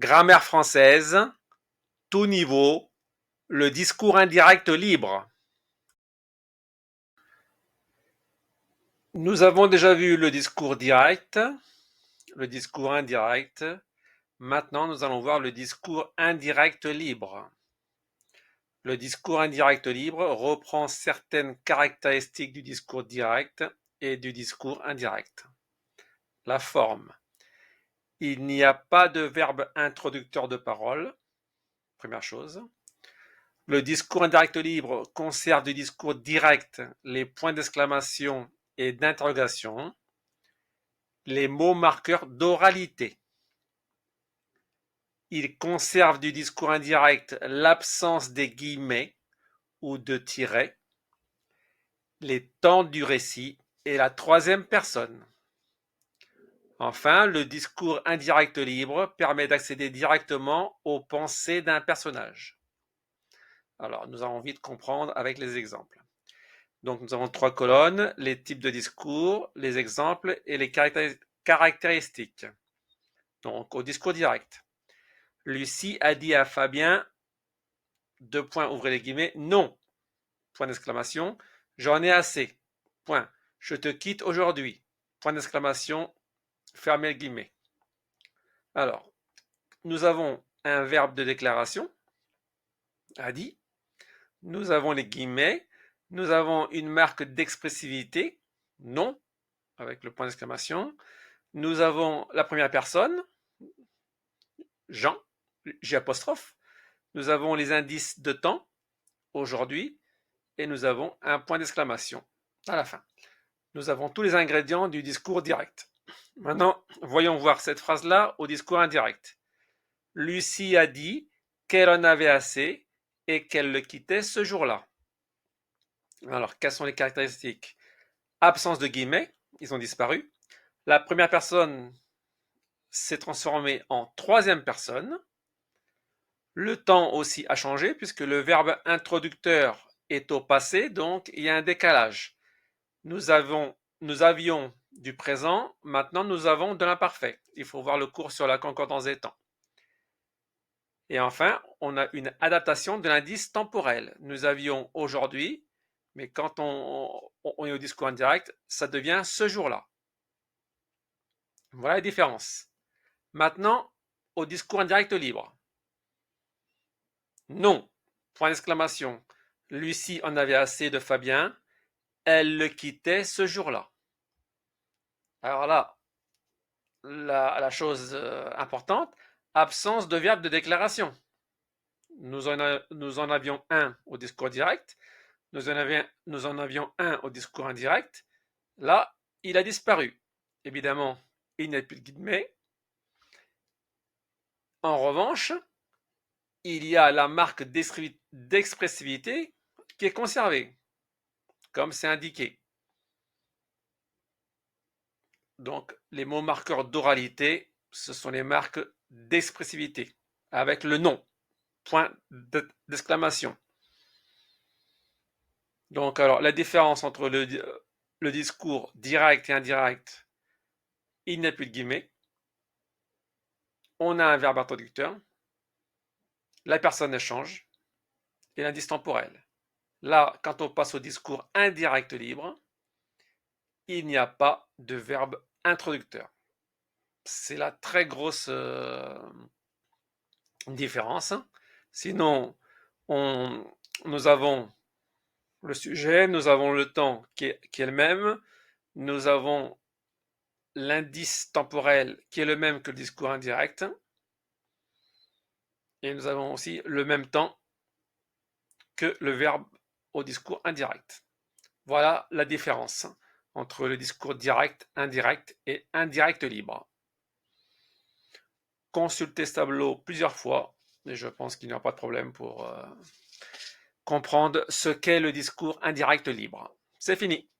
Grammaire française, tout niveau, le discours indirect libre. Nous avons déjà vu le discours direct, le discours indirect. Maintenant, nous allons voir le discours indirect libre. Le discours indirect libre reprend certaines caractéristiques du discours direct et du discours indirect. La forme. Il n'y a pas de verbe introducteur de parole, première chose. Le discours indirect libre conserve du discours direct les points d'exclamation et d'interrogation, les mots marqueurs d'oralité. Il conserve du discours indirect l'absence des guillemets ou de tirets, les temps du récit et la troisième personne. Enfin, le discours indirect libre permet d'accéder directement aux pensées d'un personnage. Alors, nous allons vite comprendre avec les exemples. Donc, nous avons 3 colonnes, les types de discours, les exemples et les caractéristiques. Donc, au discours direct. Lucie a dit à Fabien, deux points, ouvrez les guillemets, non, point d'exclamation, j'en ai assez, point, je te quitte aujourd'hui, point d'exclamation, fermez les guillemets. Alors, nous avons un verbe de déclaration, a dit, nous avons les guillemets, nous avons une marque d'expressivité, non, avec le point d'exclamation, nous avons la première personne, Jean, J apostrophe, nous avons les indices de temps, aujourd'hui, et nous avons un point d'exclamation à la fin. Nous avons tous les ingrédients du discours direct. Maintenant, voyons voir cette phrase-là au discours indirect. Lucie a dit qu'elle en avait assez et qu'elle le quittait ce jour-là. Alors, quelles sont les caractéristiques? Absence de guillemets, ils ont disparu. La première personne s'est transformée en troisième personne. Le temps aussi a changé puisque le verbe introducteur est au passé, donc il y a un décalage. Nous avions du présent, maintenant nous avons de l'imparfait. Il faut voir le cours sur la concordance des temps. Et enfin, on a une adaptation de l'indice temporel. Nous avions aujourd'hui, mais quand on est au discours indirect, ça devient ce jour-là. Voilà la différence. Maintenant, au discours indirect libre. Non, point d'exclamation. Lucie en avait assez de Fabien, elle le quittait ce jour-là. Alors là, la chose importante, absence de verbe de déclaration. Nous en avions un au discours direct, nous en avions un au discours indirect. Là, il a disparu. Évidemment, il n'y a plus de guillemets. En revanche, il y a la marque d'expressivité qui est conservée, comme c'est indiqué. Donc, les mots marqueurs d'oralité, ce sont les marques d'expressivité, avec le nom, point d'exclamation. Donc, alors, la différence entre le discours direct et indirect, il n'y a plus de guillemets. On a un verbe introducteur. La personne échange et l'indice temporel. Là, quand on passe au discours indirect libre, il n'y a pas de verbe introducteur. C'est la très grosse différence. Sinon, nous avons le sujet, nous avons le temps qui est le même, nous avons l'indice temporel qui est le même que le discours indirect, et nous avons aussi le même temps que le verbe au discours indirect. Voilà la différence entre le discours direct, indirect et indirect libre. Consultez ce tableau plusieurs fois et je pense qu'il n'y aura pas de problème pour comprendre ce qu'est le discours indirect libre. C'est fini.